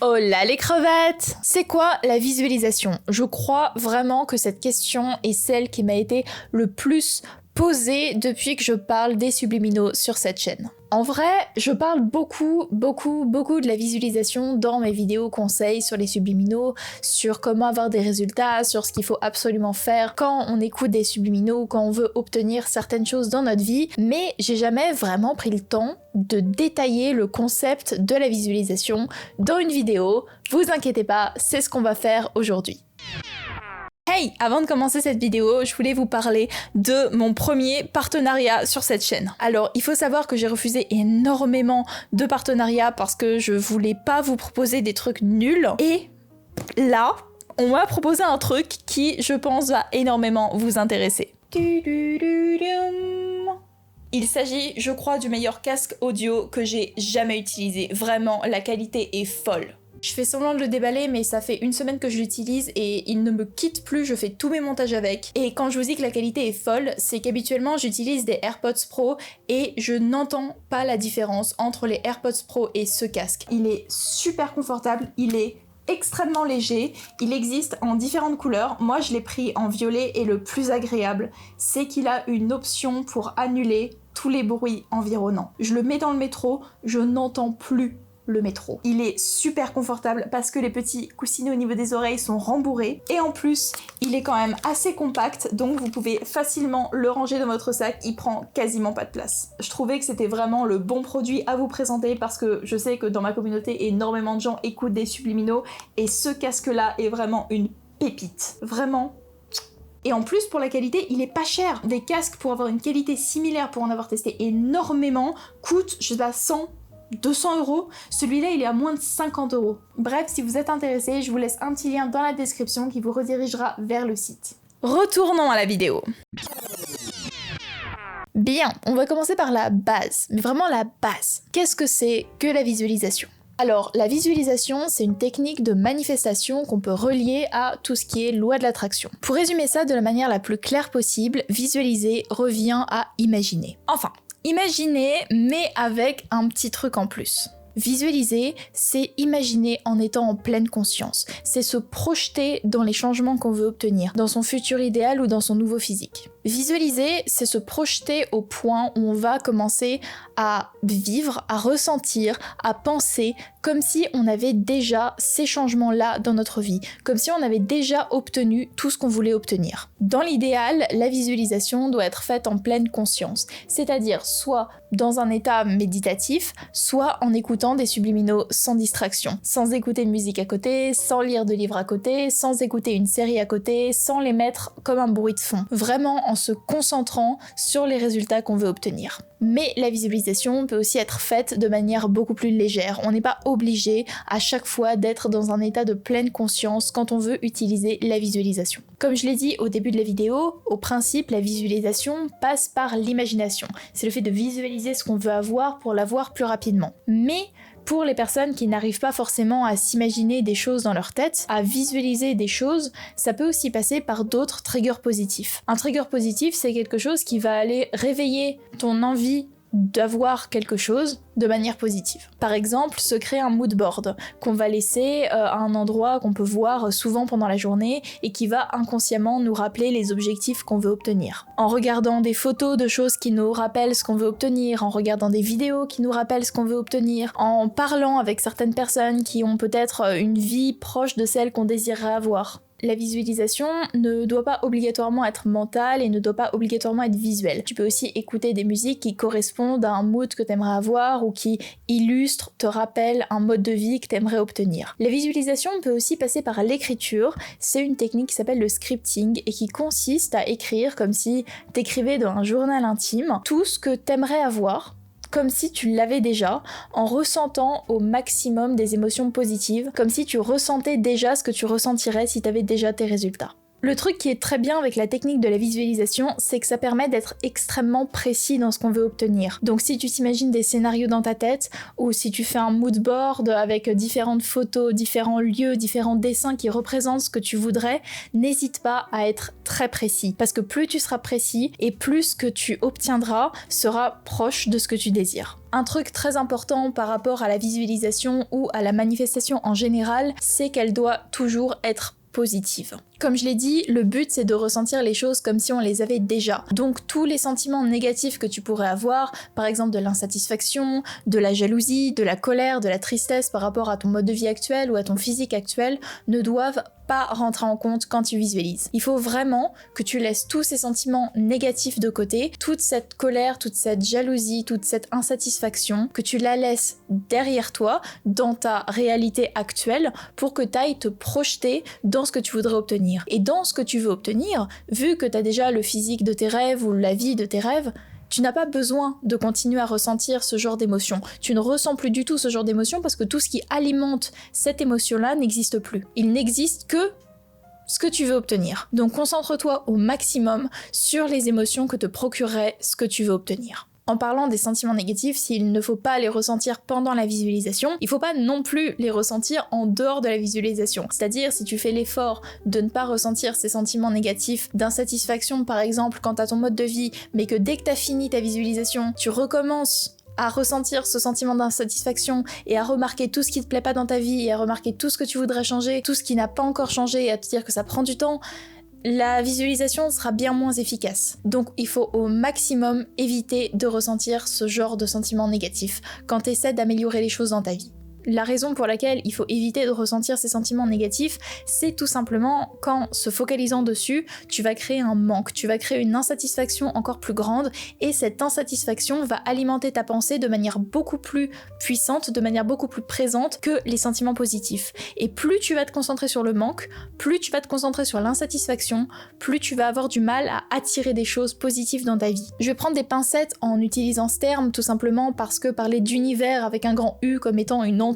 Oh là les crevettes! C'est quoi la visualisation? Je crois vraiment que cette question est celle qui m'a été le plus posée depuis que je parle des subliminaux sur cette chaîne. En vrai, je parle beaucoup de la visualisation dans mes vidéos conseils sur les subliminaux, sur comment avoir des résultats, sur ce qu'il faut absolument faire quand on écoute des subliminaux, quand on veut obtenir certaines choses dans notre vie, mais j'ai jamais vraiment pris le temps de détailler le concept de la visualisation dans une vidéo. Vous inquiétez pas, c'est ce qu'on va faire aujourd'hui. Hey, avant de commencer cette vidéo, je voulais vous parler de mon premier partenariat sur cette chaîne. Alors, il faut savoir que j'ai refusé énormément de partenariats parce que je voulais pas vous proposer des trucs nuls. Et là, on m'a proposé un truc qui, je pense, va énormément vous intéresser. Il s'agit, je crois, du meilleur casque audio que j'ai jamais utilisé. Vraiment, la qualité est folle. Je fais semblant de le déballer, mais ça fait une semaine que je l'utilise et il ne me quitte plus, je fais tous mes montages avec. Et quand je vous dis que la qualité est folle, c'est qu'habituellement j'utilise des AirPods Pro et je n'entends pas la différence entre les AirPods Pro et ce casque. Il est super confortable, il est extrêmement léger, il existe en différentes couleurs. Moi je l'ai pris en violet et le plus agréable, c'est qu'il a une option pour annuler tous les bruits environnants. Je le mets dans le métro, je n'entends plus le métro. Il est super confortable parce que les petits coussinets au niveau des oreilles sont rembourrés et en plus il est quand même assez compact, donc vous pouvez facilement le ranger dans votre sac, il prend quasiment pas de place. Je trouvais que c'était vraiment le bon produit à vous présenter parce que je sais que dans ma communauté énormément de gens écoutent des subliminaux et ce casque là est vraiment une pépite. Vraiment. Et en plus, pour la qualité, il est pas cher. Des casques pour avoir une qualité similaire, pour en avoir testé énormément, coûtent, je sais pas, 100, 200 €. Celui-là, il est à moins de 50 €. Bref, si vous êtes intéressé, je vous laisse un petit lien dans la description qui vous redirigera vers le site. Retournons à la vidéo. Bien, on va commencer par la base, mais vraiment la base. Qu'est-ce que c'est que la visualisation ? Alors, la visualisation, c'est une technique de manifestation qu'on peut relier à tout ce qui est loi de l'attraction. Pour résumer ça de la manière la plus claire possible, visualiser revient à imaginer. Enfin, imaginer, mais avec un petit truc en plus. Visualiser, c'est imaginer en étant en pleine conscience. C'est se projeter dans les changements qu'on veut obtenir, dans son futur idéal ou dans son nouveau physique. Visualiser, c'est se projeter au point où on va commencer à vivre, à ressentir, à penser comme si on avait déjà ces changements-là dans notre vie, comme si on avait déjà obtenu tout ce qu'on voulait obtenir. Dans l'idéal, la visualisation doit être faite en pleine conscience, c'est-à-dire soit dans un état méditatif, soit en écoutant des subliminaux sans distraction, sans écouter de musique à côté, sans lire de livres à côté, sans écouter une série à côté, sans les mettre comme un bruit de fond. Vraiment en se concentrant sur les résultats qu'on veut obtenir. Mais la visualisation peut aussi être faite de manière beaucoup plus légère. On n'est pas obligé à chaque fois d'être dans un état de pleine conscience quand on veut utiliser la visualisation. Comme je l'ai dit au début de la vidéo, au principe, la visualisation passe par l'imagination. C'est le fait de visualiser ce qu'on veut avoir pour l'avoir plus rapidement. Mais pour les personnes qui n'arrivent pas forcément à s'imaginer des choses dans leur tête, à visualiser des choses, ça peut aussi passer par d'autres triggers positifs. Un trigger positif, c'est quelque chose qui va aller réveiller ton envie d'avoir quelque chose de manière positive. Par exemple, se créer un mood board qu'on va laisser à un endroit qu'on peut voir souvent pendant la journée et qui va inconsciemment nous rappeler les objectifs qu'on veut obtenir. En regardant des photos de choses qui nous rappellent ce qu'on veut obtenir, en regardant des vidéos qui nous rappellent ce qu'on veut obtenir, en parlant avec certaines personnes qui ont peut-être une vie proche de celle qu'on désirerait avoir. La visualisation ne doit pas obligatoirement être mentale et ne doit pas obligatoirement être visuelle. Tu peux aussi écouter des musiques qui correspondent à un mood que tu aimerais avoir ou qui illustrent, te rappellent un mode de vie que tu aimerais obtenir. La visualisation peut aussi passer par l'écriture. C'est une technique qui s'appelle le scripting et qui consiste à écrire comme si tu écrivais dans un journal intime tout ce que tu aimerais avoir, comme si tu l'avais déjà, en ressentant au maximum des émotions positives, comme si tu ressentais déjà ce que tu ressentirais si tu avais déjà tes résultats. Le truc qui est très bien avec la technique de la visualisation, c'est que ça permet d'être extrêmement précis dans ce qu'on veut obtenir. Donc si tu t'imagines des scénarios dans ta tête, ou si tu fais un mood board avec différentes photos, différents lieux, différents dessins qui représentent ce que tu voudrais, n'hésite pas à être très précis. Parce que plus tu seras précis, et plus ce que tu obtiendras sera proche de ce que tu désires. Un truc très important par rapport à la visualisation ou à la manifestation en général, c'est qu'elle doit toujours être positive. Comme je l'ai dit, le but c'est de ressentir les choses comme si on les avait déjà. Donc tous les sentiments négatifs que tu pourrais avoir, par exemple de l'insatisfaction, de la jalousie, de la colère, de la tristesse par rapport à ton mode de vie actuel ou à ton physique actuel, ne doivent pas rentrer en compte quand tu visualises. Il faut vraiment que tu laisses tous ces sentiments négatifs de côté, toute cette colère, toute cette jalousie, toute cette insatisfaction, que tu la laisses derrière toi, dans ta réalité actuelle, pour que tu ailles te projeter dans ce que tu voudrais obtenir. Et dans ce que tu veux obtenir, vu que tu as déjà le physique de tes rêves ou la vie de tes rêves, tu n'as pas besoin de continuer à ressentir ce genre d'émotion. Tu ne ressens plus du tout ce genre d'émotion parce que tout ce qui alimente cette émotion-là n'existe plus. Il n'existe que ce que tu veux obtenir. Donc concentre-toi au maximum sur les émotions que te procurerait ce que tu veux obtenir. En parlant des sentiments négatifs, s'il ne faut pas les ressentir pendant la visualisation, il faut pas non plus les ressentir en dehors de la visualisation. C'est-à-dire, si tu fais l'effort de ne pas ressentir ces sentiments négatifs d'insatisfaction par exemple quant à ton mode de vie, mais que dès que t'as fini ta visualisation, tu recommences à ressentir ce sentiment d'insatisfaction et à remarquer tout ce qui te plaît pas dans ta vie et à remarquer tout ce que tu voudrais changer, tout ce qui n'a pas encore changé et à te dire que ça prend du temps, la visualisation sera bien moins efficace. Donc il faut au maximum éviter de ressentir ce genre de sentiments négatifs quand tu essaies d'améliorer les choses dans ta vie. La raison pour laquelle il faut éviter de ressentir ces sentiments négatifs, c'est tout simplement qu'en se focalisant dessus, tu vas créer un manque, tu vas créer une insatisfaction encore plus grande et cette insatisfaction va alimenter ta pensée de manière beaucoup plus puissante, de manière beaucoup plus présente que les sentiments positifs. Et plus tu vas te concentrer sur le manque, plus tu vas te concentrer sur l'insatisfaction, plus tu vas avoir du mal à attirer des choses positives dans ta vie. Je vais prendre des pincettes en utilisant ce terme tout simplement parce que parler d'univers avec un grand U comme étant une entité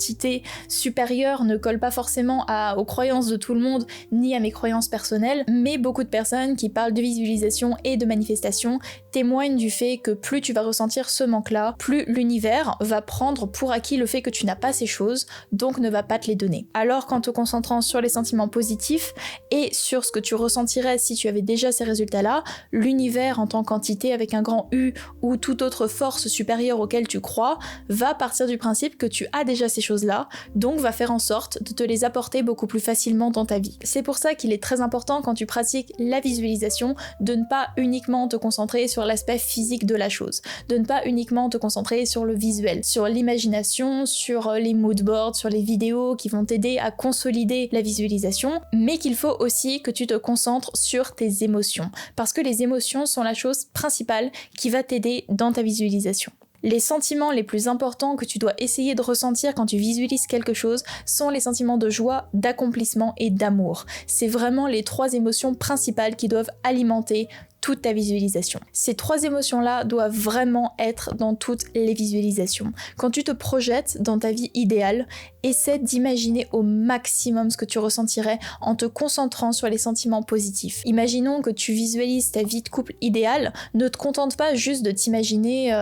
supérieure ne colle pas forcément aux croyances de tout le monde ni à mes croyances personnelles, mais beaucoup de personnes qui parlent de visualisation et de manifestation témoignent du fait que plus tu vas ressentir ce manque-là, plus l'univers va prendre pour acquis le fait que tu n'as pas ces choses, donc ne va pas te les donner. Alors qu'en te concentrant sur les sentiments positifs et sur ce que tu ressentirais si tu avais déjà ces résultats-là, l'univers en tant qu'entité avec un grand U ou toute autre force supérieure auquel tu crois va partir du principe que tu as déjà ces choses-là, donc va faire en sorte de te les apporter beaucoup plus facilement dans ta vie. C'est pour ça qu'il est très important quand tu pratiques la visualisation de ne pas uniquement te concentrer sur l'aspect physique de la chose, de ne pas uniquement te concentrer sur le visuel, sur l'imagination, sur les mood boards, sur les vidéos qui vont t'aider à consolider la visualisation, mais qu'il faut aussi que tu te concentres sur tes émotions, parce que les émotions sont la chose principale qui va t'aider dans ta visualisation. Les sentiments les plus importants que tu dois essayer de ressentir quand tu visualises quelque chose sont les sentiments de joie, d'accomplissement et d'amour. C'est vraiment les trois émotions principales qui doivent alimenter toute ta visualisation. Ces trois émotions-là doivent vraiment être dans toutes les visualisations. Quand tu te projettes dans ta vie idéale, essaie d'imaginer au maximum ce que tu ressentirais en te concentrant sur les sentiments positifs. Imaginons que tu visualises ta vie de couple idéale, ne te contente pas juste de t'imaginer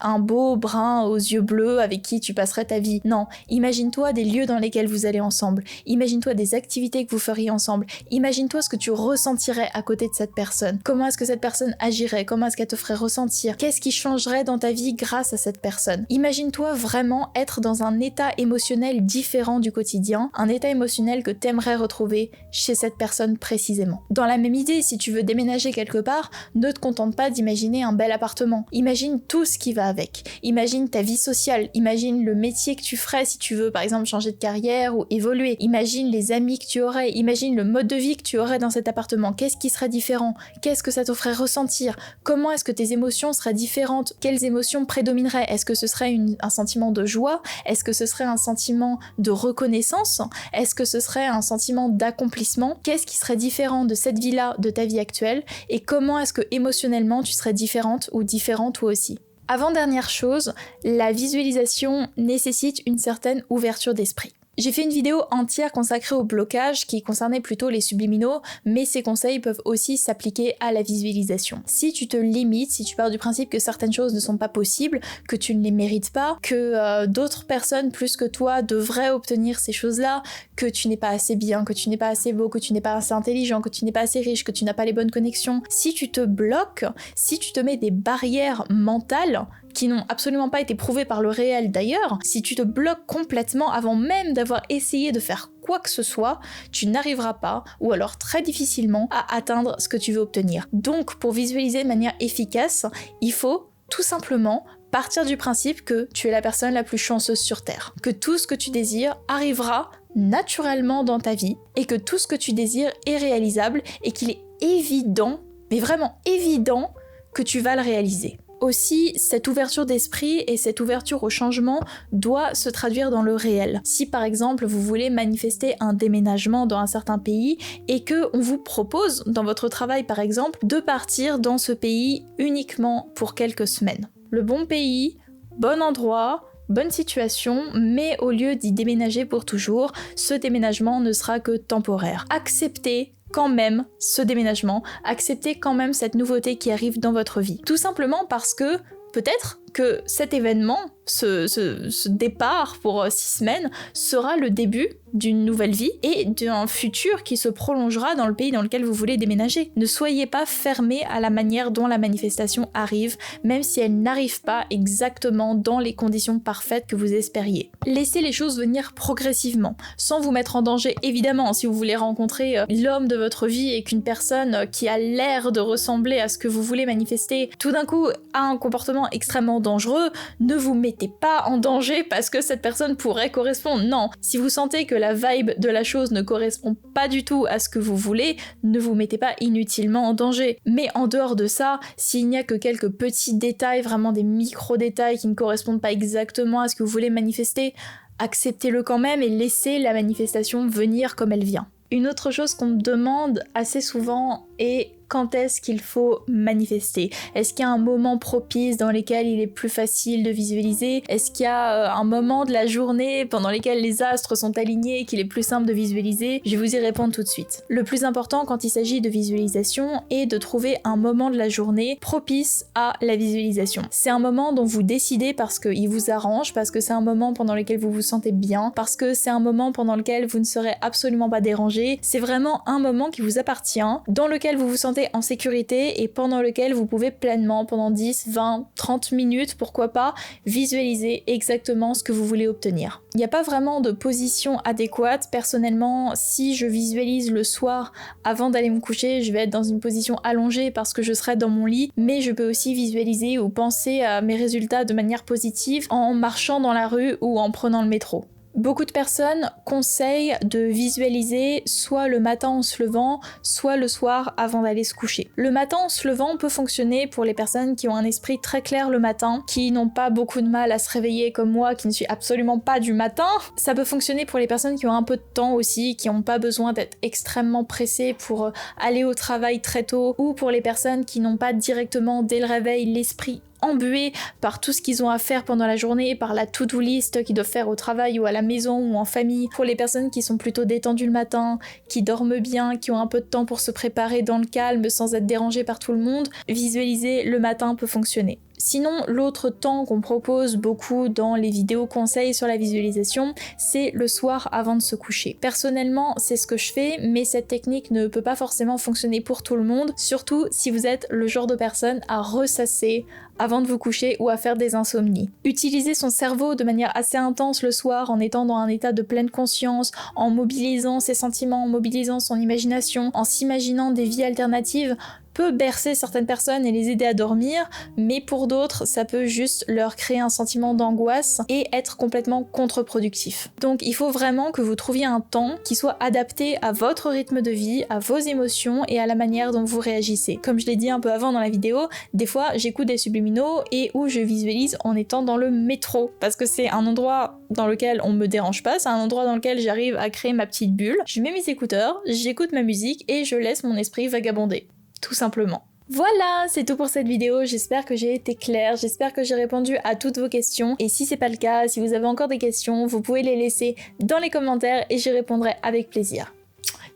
un beau brun aux yeux bleus avec qui tu passerais ta vie. Non, imagine-toi des lieux dans lesquels vous allez ensemble. Imagine-toi des activités que vous feriez ensemble. Imagine-toi ce que tu ressentirais à côté de cette personne. Comment est-ce que cette personne agirait? Comment est-ce qu'elle te ferait ressentir? Qu'est-ce qui changerait dans ta vie grâce à cette personne? Imagine-toi vraiment être dans un état émotionnel différent du quotidien, un état émotionnel que t'aimerais retrouver chez cette personne précisément. Dans la même idée, si tu veux déménager quelque part, ne te contente pas d'imaginer un bel appartement. Imagine tout ce qui va avec. Imagine ta vie sociale, imagine le métier que tu ferais si tu veux par exemple changer de carrière ou évoluer, imagine les amis que tu aurais, imagine le mode de vie que tu aurais dans cet appartement, qu'est-ce qui serait différent, qu'est-ce que ça te ferait ressentir, comment est-ce que tes émotions seraient différentes, quelles émotions prédomineraient, est-ce que ce serait un sentiment de joie, est-ce que ce serait un sentiment de reconnaissance, est-ce que ce serait un sentiment d'accomplissement, qu'est-ce qui serait différent de cette vie-là, de ta vie actuelle, et comment est-ce que émotionnellement tu serais différente ou différent toi aussi. Avant-dernière chose, la visualisation nécessite une certaine ouverture d'esprit. J'ai fait une vidéo entière consacrée au blocage qui concernait plutôt les subliminaux, mais ces conseils peuvent aussi s'appliquer à la visualisation. Si tu te limites, si tu pars du principe que certaines choses ne sont pas possibles, que tu ne les mérites pas, que d'autres personnes plus que toi devraient obtenir ces choses-là, que tu n'es pas assez bien, que tu n'es pas assez beau, que tu n'es pas assez intelligent, que tu n'es pas assez riche, que tu n'as pas les bonnes connexions, si tu te bloques, si tu te mets des barrières mentales qui n'ont absolument pas été prouvées par le réel d'ailleurs, si tu te bloques complètement avant même d'avoir essayé de faire quoi que ce soit, tu n'arriveras pas, ou alors très difficilement, à atteindre ce que tu veux obtenir. Donc pour visualiser de manière efficace, il faut tout simplement partir du principe que tu es la personne la plus chanceuse sur Terre, que tout ce que tu désires arrivera naturellement dans ta vie, et que tout ce que tu désires est réalisable, et qu'il est évident, mais vraiment évident, que tu vas le réaliser. Aussi, cette ouverture d'esprit et cette ouverture au changement doit se traduire dans le réel. Si par exemple vous voulez manifester un déménagement dans un certain pays et que on vous propose dans votre travail par exemple de partir dans ce pays uniquement pour quelques semaines. Le bon pays, bon endroit, bonne situation, mais au lieu d'y déménager pour toujours, ce déménagement ne sera que temporaire. Acceptez quand même ce déménagement, acceptez quand même cette nouveauté qui arrive dans votre vie. Tout simplement parce que peut-être que cet événement, ce départ pour 6 semaines, sera le début d'une nouvelle vie et d'un futur qui se prolongera dans le pays dans lequel vous voulez déménager. Ne soyez pas fermés à la manière dont la manifestation arrive, même si elle n'arrive pas exactement dans les conditions parfaites que vous espériez. Laissez les choses venir progressivement, sans vous mettre en danger évidemment. Si vous voulez rencontrer l'homme de votre vie et qu'une personne qui a l'air de ressembler à ce que vous voulez manifester, tout d'un coup a un comportement extrêmement dangereux, ne vous mettez pas en danger parce que cette personne pourrait correspondre. Non, si vous sentez que la vibe de la chose ne correspond pas du tout à ce que vous voulez, ne vous mettez pas inutilement en danger. Mais en dehors de ça, s'il n'y a que quelques petits détails, vraiment des micro-détails qui ne correspondent pas exactement à ce que vous voulez manifester, acceptez-le quand même et laissez la manifestation venir comme elle vient. Une autre chose qu'on me demande assez souvent est quand est-ce qu'il faut manifester? Est-ce qu'il y a un moment propice dans lequel il est plus facile de visualiser? Est-ce qu'il y a un moment de la journée pendant lequel les astres sont alignés et qu'il est plus simple de visualiser? Je vais vous y répondre tout de suite. Le plus important quand il s'agit de visualisation est de trouver un moment de la journée propice à la visualisation. C'est un moment dont vous décidez parce qu'il vous arrange, parce que c'est un moment pendant lequel vous vous sentez bien, parce que c'est un moment pendant lequel vous ne serez absolument pas dérangé. C'est vraiment un moment qui vous appartient, dans lequel vous vous sentez en sécurité et pendant lequel vous pouvez pleinement, pendant 10, 20, 30 minutes, pourquoi pas, visualiser exactement ce que vous voulez obtenir. Il n'y a pas vraiment de position adéquate. Personnellement, si je visualise le soir avant d'aller me coucher, je vais être dans une position allongée parce que je serai dans mon lit, mais je peux aussi visualiser ou penser à mes résultats de manière positive en marchant dans la rue ou en prenant le métro. Beaucoup de personnes conseillent de visualiser soit le matin en se levant, soit le soir avant d'aller se coucher. Le matin en se levant peut fonctionner pour les personnes qui ont un esprit très clair le matin, qui n'ont pas beaucoup de mal à se réveiller comme moi, qui ne suis absolument pas du matin. Ça peut fonctionner pour les personnes qui ont un peu de temps aussi, qui n'ont pas besoin d'être extrêmement pressées pour aller au travail très tôt, ou pour les personnes qui n'ont pas directement dès le réveil l'esprit embués par tout ce qu'ils ont à faire pendant la journée, par la to-do list qu'ils doivent faire au travail ou à la maison ou en famille. Pour les personnes qui sont plutôt détendues le matin, qui dorment bien, qui ont un peu de temps pour se préparer dans le calme sans être dérangées par tout le monde, visualiser le matin peut fonctionner. Sinon, l'autre temps qu'on propose beaucoup dans les vidéos conseils sur la visualisation, c'est le soir avant de se coucher. Personnellement, c'est ce que je fais, mais cette technique ne peut pas forcément fonctionner pour tout le monde, surtout si vous êtes le genre de personne à ressasser avant de vous coucher ou à faire des insomnies. Utiliser son cerveau de manière assez intense le soir en étant dans un état de pleine conscience, en mobilisant ses sentiments, en mobilisant son imagination, en s'imaginant des vies alternatives, peut bercer certaines personnes et les aider à dormir, mais pour d'autres, ça peut juste leur créer un sentiment d'angoisse et être complètement contre-productif. Donc il faut vraiment que vous trouviez un temps qui soit adapté à votre rythme de vie, à vos émotions et à la manière dont vous réagissez. Comme je l'ai dit un peu avant dans la vidéo, des fois j'écoute des subliminaux et où je visualise en étant dans le métro, parce que c'est un endroit dans lequel on me dérange pas, c'est un endroit dans lequel j'arrive à créer ma petite bulle, je mets mes écouteurs, j'écoute ma musique et je laisse mon esprit vagabonder. Tout simplement. Voilà, c'est tout pour cette vidéo, j'espère que j'ai été claire, j'espère que j'ai répondu à toutes vos questions, et si c'est pas le cas, si vous avez encore des questions, vous pouvez les laisser dans les commentaires et j'y répondrai avec plaisir.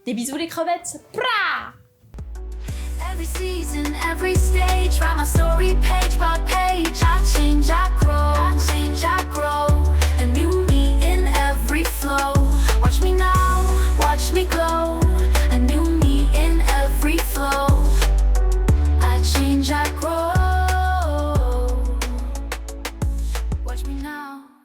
Des bisous les crevettes. Pra! Every season, every stage, write my story page by page. I change, I